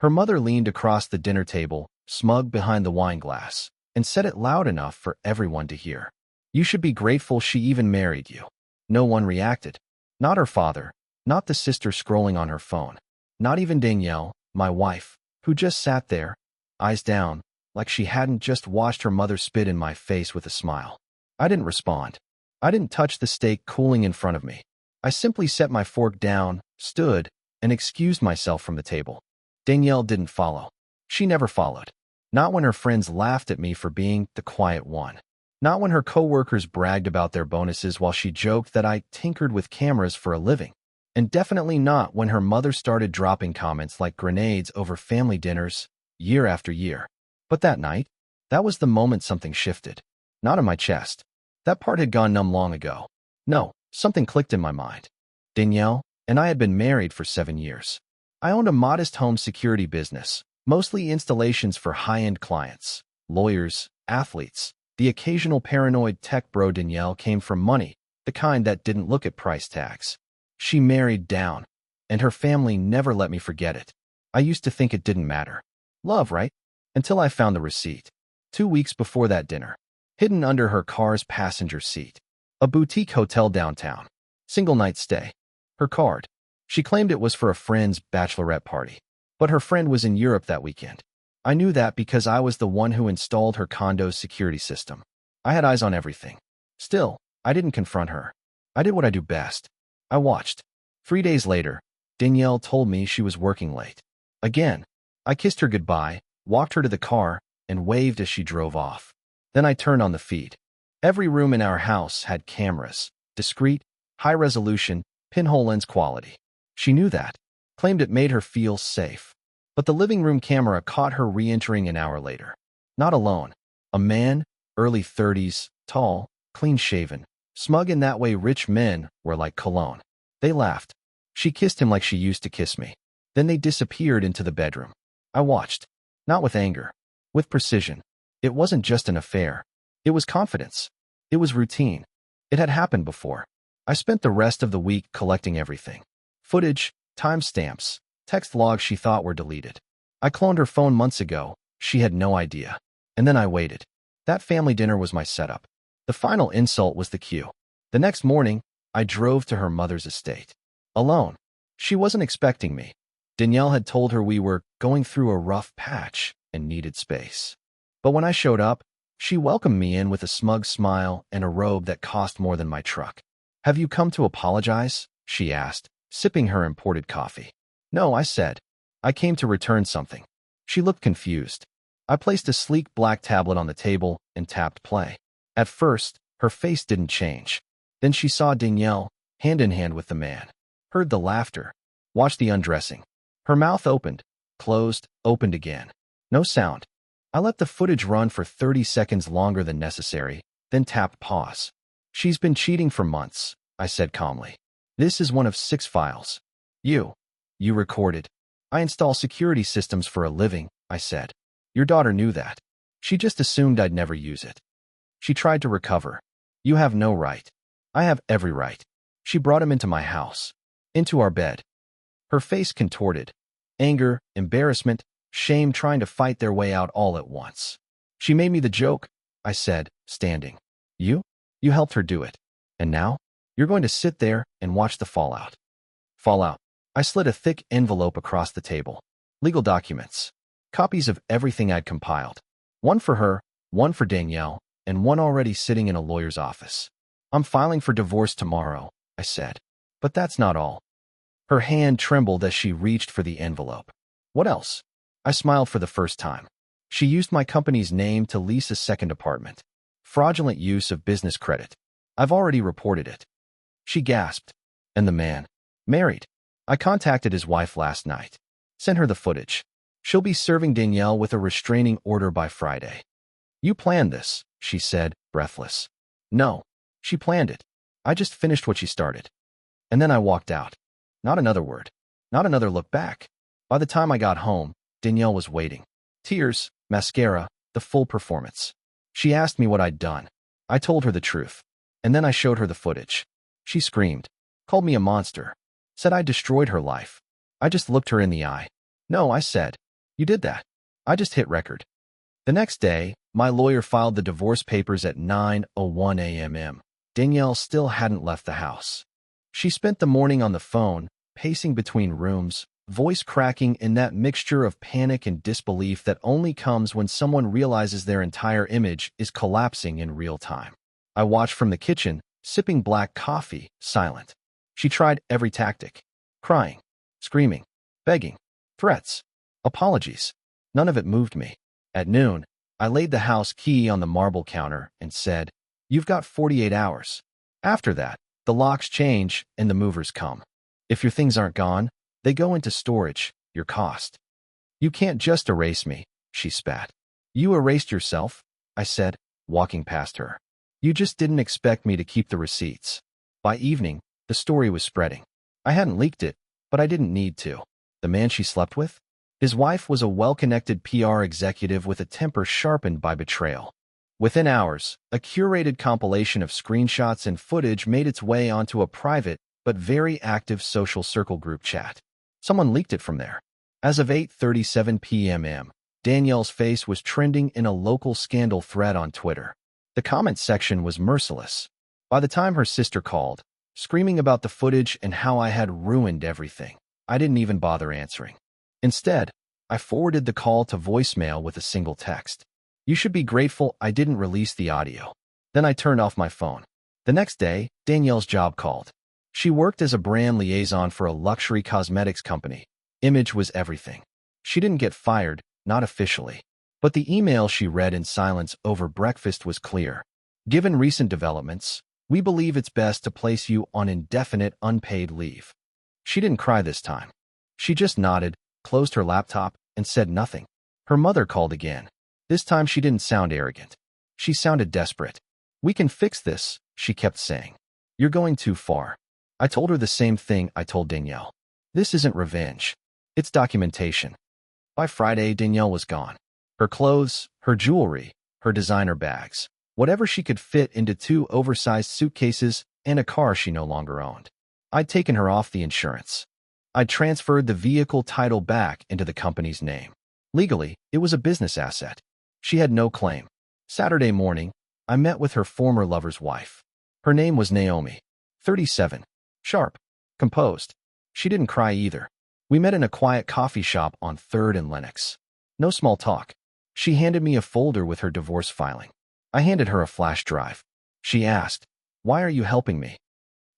Her mother leaned across the dinner table, smug behind the wine glass, and said it loud enough for everyone to hear. "You should be grateful she even married you." No one reacted. Not her father, not the sister scrolling on her phone, not even Danielle, my wife, who just sat there, eyes down, like she hadn't just watched her mother spit in my face with a smile. I didn't respond. I didn't touch the steak cooling in front of me. I simply set my fork down, stood, and excused myself from the table. Danielle didn't follow. She never followed. Not when her friends laughed at me for being the quiet one. Not when her coworkers bragged about their bonuses while she joked that I tinkered with cameras for a living. And definitely not when her mother started dropping comments like grenades over family dinners, year after year. But that night, that was the moment something shifted. Not in my chest. That part had gone numb long ago. No, something clicked in my mind. Danielle and I had been married for 7 years. I owned a modest home security business, mostly installations for high-end clients, lawyers, athletes. The occasional paranoid tech bro. Danielle came from money, the kind that didn't look at price tags. She married down, and her family never let me forget it. I used to think it didn't matter. Love, right? Until I found the receipt. 2 weeks before that dinner. Hidden under her car's passenger seat. A boutique hotel downtown. Single night stay. Her card. She claimed it was for a friend's bachelorette party. But her friend was in Europe that weekend. I knew that because I was the one who installed her condo's security system. I had eyes on everything. Still, I didn't confront her. I did what I do best. I watched. 3 days later, Danielle told me she was working late. Again, I kissed her goodbye, walked her to the car, and waved as she drove off. Then I turned on the feed. Every room in our house had cameras, discreet, high-resolution, pinhole lens quality. She knew that, claimed it made her feel safe. But the living room camera caught her re-entering an hour later. Not alone. A man, early 30s, tall, clean-shaven, smug in that way rich men were like cologne. They laughed. She kissed him like she used to kiss me. Then they disappeared into the bedroom. I watched. Not with anger. With precision. It wasn't just an affair. It was confidence. It was routine. It had happened before. I spent the rest of the week collecting everything. Footage, timestamps, text logs she thought were deleted. I cloned her phone months ago. She had no idea. And then I waited. That family dinner was my setup. The final insult was the cue. The next morning, I drove to her mother's estate. Alone. She wasn't expecting me. Danielle had told her we were going through a rough patch and needed space. But when I showed up, she welcomed me in with a smug smile and a robe that cost more than my truck. "Have you come to apologize?" she asked, sipping her imported coffee. "No," I said. "I came to return something." She looked confused. I placed a sleek black tablet on the table and tapped play. At first, her face didn't change. Then she saw Danielle, hand in hand with the man. Heard the laughter. Watched the undressing. Her mouth opened, closed, opened again. No sound. I let the footage run for 30 seconds longer than necessary, then tapped pause. "She's been cheating for months," I said calmly. "This is one of 6 files. You recorded." "I install security systems for a living," I said. "Your daughter knew that. She just assumed I'd never use it." She tried to recover. "You have no right." "I have every right." She brought him into my house. Into our bed. Her face contorted. Anger, embarrassment, shame trying to fight their way out all at once. "She made me the joke," I said, standing. You helped her do it. And now? You're going to sit there and watch the fallout." Fallout. I slid a thick envelope across the table. Legal documents. Copies of everything I'd compiled. One for her, one for Danielle, and one already sitting in a lawyer's office. "I'm filing for divorce tomorrow," I said. "But that's not all." Her hand trembled as she reached for the envelope. "What else?" I smiled for the first time. She used my company's name to lease a second apartment. Fraudulent use of business credit. I've already reported it. She gasped. "And the man?" "Married. I contacted his wife last night. Sent her the footage. She'll be serving Danielle with a restraining order by Friday." "You planned this," she said, breathless. "No. She planned it. I just finished what she started." And then I walked out. Not another word. Not another look back. By the time I got home, Danielle was waiting. Tears, mascara, the full performance. She asked me what I'd done. I told her the truth. And then I showed her the footage. She screamed. Called me a monster. Said I destroyed her life. I just looked her in the eye. "No," I said. You did that. I just hit record. The next day, my lawyer filed the divorce papers at 9:01 a.m. Danielle still hadn't left the house. She spent the morning on the phone, pacing between rooms, voice cracking in that mixture of panic and disbelief that only comes when someone realizes their entire image is collapsing in real time. I watched from the kitchen, sipping black coffee, silent. She tried every tactic. Crying, screaming, begging, threats, apologies. None of it moved me. At noon, I laid the house key on the marble counter and said, "You've got 48 hours. After that, the locks change and the movers come. If your things aren't gone, they go into storage, your cost. You can't just erase me," she spat. "You erased yourself," I said, walking past her. "You just didn't expect me to keep the receipts." By evening, the story was spreading. I hadn't leaked it, but I didn't need to. The man she slept with? His wife was a well-connected PR executive with a temper sharpened by betrayal. Within hours, a curated compilation of screenshots and footage made its way onto a private but very active social circle group chat. Someone leaked it from there. As of 8:37 p.m., Danielle's face was trending in a local scandal thread on Twitter. The comment section was merciless. By the time her sister called, screaming about the footage and how I had ruined everything, I didn't even bother answering. Instead, I forwarded the call to voicemail with a single text. "You should be grateful I didn't release the audio." Then I turned off my phone. The next day, Danielle's job called. She worked as a brand liaison for a luxury cosmetics company. Image was everything. She didn't get fired, not officially. But the email she read in silence over breakfast was clear. "Given recent developments, we believe it's best to place you on indefinite unpaid leave." She didn't cry this time. She just nodded, closed her laptop, and said nothing. Her mother called again. This time she didn't sound arrogant. She sounded desperate. "We can fix this," she kept saying. "You're going too far." I told her the same thing I told Danielle. This isn't revenge. It's documentation. By Friday, Danielle was gone. Her clothes, her jewelry, her designer bags, whatever she could fit into 2 oversized suitcases and a car she no longer owned. I'd taken her off the insurance. I'd transferred the vehicle title back into the company's name. Legally, it was a business asset. She had no claim. Saturday morning, I met with her former lover's wife. Her name was Naomi. 37. Sharp. Composed. She didn't cry either. We met in a quiet coffee shop on 3rd and Lenox. No small talk. She handed me a folder with her divorce filing. I handed her a flash drive. She asked, "Why are you helping me?"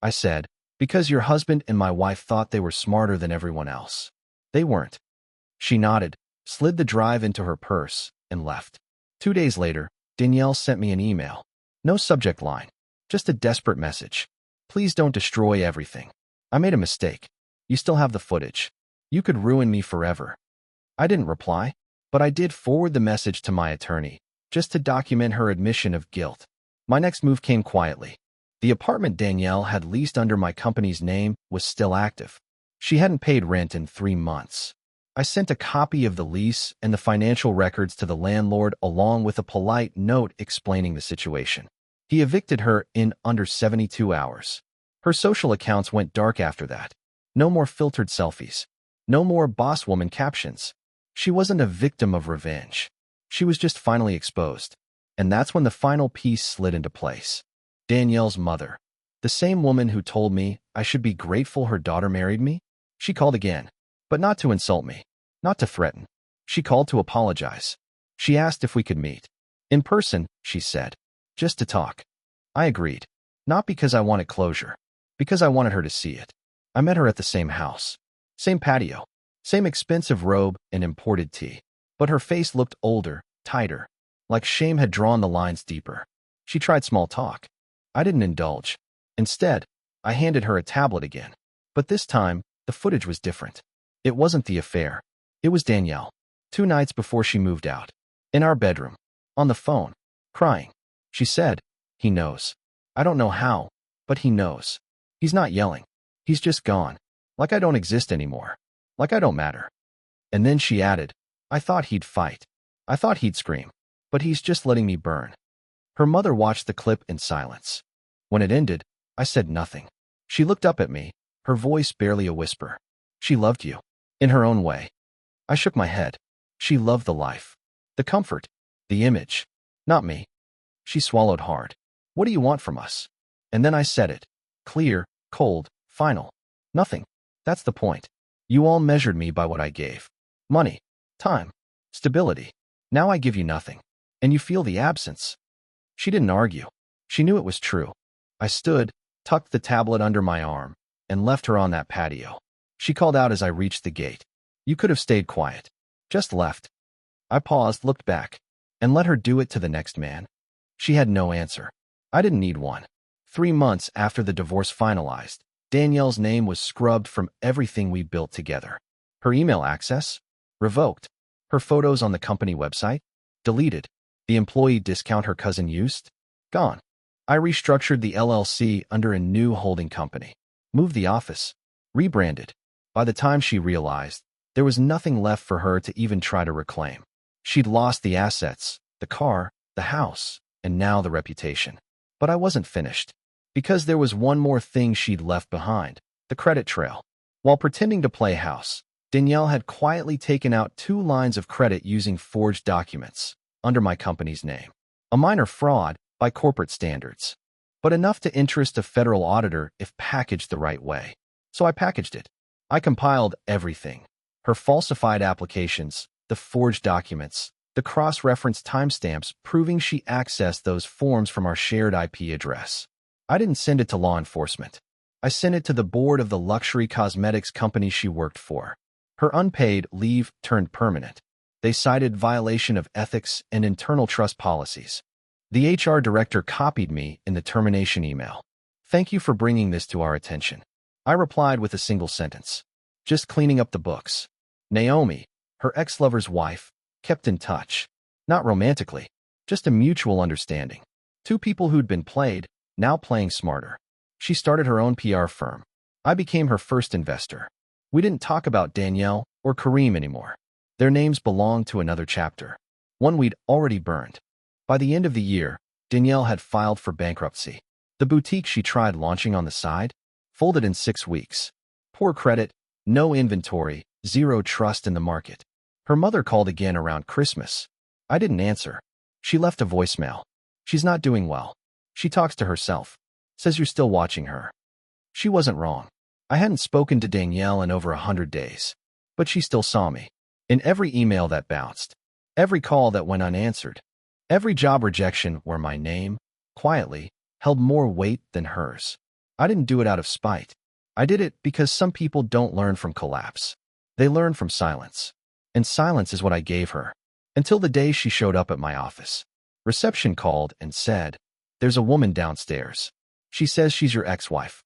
I said, "Because your husband and my wife thought they were smarter than everyone else. They weren't." She nodded, slid the drive into her purse, and left. 2 days later, Danielle sent me an email. No subject line, just a desperate message. "Please don't destroy everything. I made a mistake. You still have the footage. You could ruin me forever." I didn't reply, but I did forward the message to my attorney, just to document her admission of guilt. My next move came quietly. The apartment Danielle had leased under my company's name was still active. She hadn't paid rent in 3 months. I sent a copy of the lease and the financial records to the landlord along with a polite note explaining the situation. He evicted her in under 72 hours. Her social accounts went dark after that. No more filtered selfies. No more boss woman captions. She wasn't a victim of revenge. She was just finally exposed. And that's when the final piece slid into place. Danielle's mother. The same woman who told me I should be grateful her daughter married me. She called again. But not to insult me. Not to threaten. She called to apologize. She asked if we could meet. In person, she said. Just to talk. I agreed. Not because I wanted closure. Because I wanted her to see it. I met her at the same house. Same patio. Same expensive robe and imported tea. But her face looked older, tighter. Like shame had drawn the lines deeper. She tried small talk. I didn't indulge. Instead, I handed her a tablet again. But this time, the footage was different. It wasn't the affair. It was Danielle. 2 nights before she moved out. In our bedroom. On the phone. Crying. She said, "He knows. I don't know how, but he knows. He's not yelling. He's just gone. Like I don't exist anymore. Like I don't matter." And then she added, "I thought he'd fight. I thought he'd scream. But he's just letting me burn." Her mother watched the clip in silence. When it ended, I said nothing. She looked up at me, her voice barely a whisper. "She loved you. In her own way." I shook my head. She loved the life, the comfort, the image. Not me. She swallowed hard. What do you want from us? And then I said it. Clear, cold, final. Nothing. That's the point. You all measured me by what I gave. Money, time, stability. Now I give you nothing. And you feel the absence. She didn't argue. She knew it was true. I stood, tucked the tablet under my arm, and left her on that patio. She called out as I reached the gate. You could have stayed quiet. Just left. I paused, looked back, and let her do it to the next man. She had no answer. I didn't need one. 3 months after the divorce finalized, Danielle's name was scrubbed from everything we built together. Her email access? Revoked. Her photos on the company website? Deleted. The employee discount her cousin used? Gone. I restructured the LLC under a new holding company. Moved the office. Rebranded. By the time she realized, there was nothing left for her to even try to reclaim. She'd lost the assets, the car, the house, and now the reputation. But I wasn't finished. Because there was one more thing she'd left behind, the credit trail. While pretending to play house, Danielle had quietly taken out 2 lines of credit using forged documents under my company's name. A minor fraud by corporate standards, but enough to interest a federal auditor if packaged the right way. So I packaged it. I compiled everything. Her falsified applications, the forged documents, the cross-reference timestamps proving she accessed those forms from our shared IP address. I didn't send it to law enforcement. I sent it to the board of the luxury cosmetics company she worked for. Her unpaid leave turned permanent. They cited violation of ethics and internal trust policies. The HR director copied me in the termination email. Thank you for bringing this to our attention. I replied with a single sentence. Just cleaning up the books. Naomi, her ex-lover's wife, kept in touch. Not romantically, just a mutual understanding. 2 people who'd been played, now playing smarter. She started her own PR firm. I became her first investor. We didn't talk about Danielle or Kareem anymore. Their names belonged to another chapter, one we'd already burned. By the end of the year, Danielle had filed for bankruptcy. The boutique she tried launching on the side folded in 6 weeks. Poor credit, no inventory, zero trust in the market. Her mother called again around Christmas. I didn't answer. She left a voicemail. She's not doing well. She talks to herself. Says you're still watching her. She wasn't wrong. I hadn't spoken to Danielle in over 100 days. But she still saw me. In every email that bounced. Every call that went unanswered. Every job rejection where my name, quietly, held more weight than hers. I didn't do it out of spite. I did it because some people don't learn from collapse. They learn from silence. And silence is what I gave her. Until the day she showed up at my office. Reception called and said, "There's a woman downstairs. She says she's your ex-wife."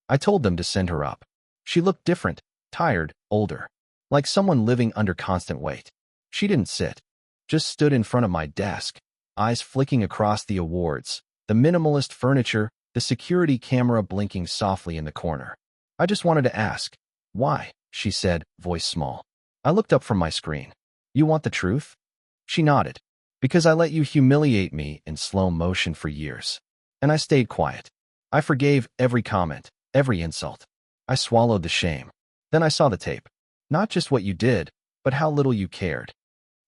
I told them to send her up. She looked different, tired, older. Like someone living under constant weight. She didn't sit. Just stood in front of my desk, eyes flicking across the awards, the minimalist furniture, the security camera blinking softly in the corner. I just wanted to ask, "Why?" she said, voice small. I looked up from my screen. "You want the truth?" She nodded. "Because I let you humiliate me in slow motion for years." And I stayed quiet. I forgave every comment, every insult. I swallowed the shame. Then I saw the tape. Not just what you did, but how little you cared.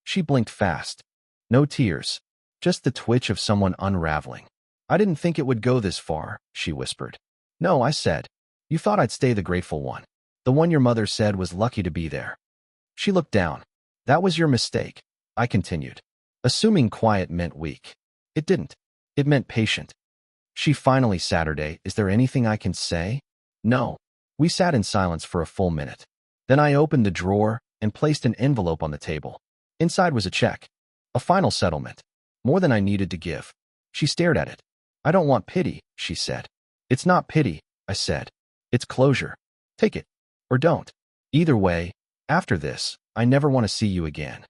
She blinked fast. No tears. Just the twitch of someone unraveling. "I didn't think it would go this far," she whispered. "No," I said. "You thought I'd stay the grateful one. The one your mother said was lucky to be there." She looked down. "That was your mistake," I continued. Assuming quiet meant weak. It didn't. It meant patient. She finally, "Saturday, is there anything I can say?" "No." We sat in silence for a full minute. Then I opened the drawer and placed an envelope on the table. Inside was a check. A final settlement. More than I needed to give. She stared at it. "I don't want pity," she said. "It's not pity," I said. "It's closure. Take it. Or don't. Either way, after this, I never want to see you again."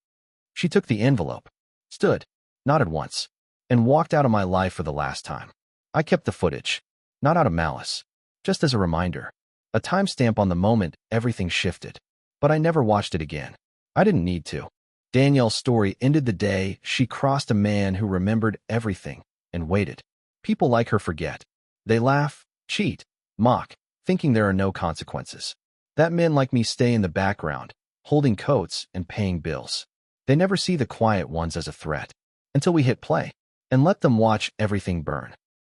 She took the envelope, stood, nodded once, and walked out of my life for the last time. I kept the footage. Not out of malice. Just as a reminder. A timestamp on the moment everything shifted. But I never watched it again. I didn't need to. Danielle's story ended the day she crossed a man who remembered everything and waited. People like her forget. They laugh, cheat, mock, thinking there are no consequences. That men like me stay in the background, holding coats and paying bills. They never see the quiet ones as a threat until we hit play and let them watch everything burn.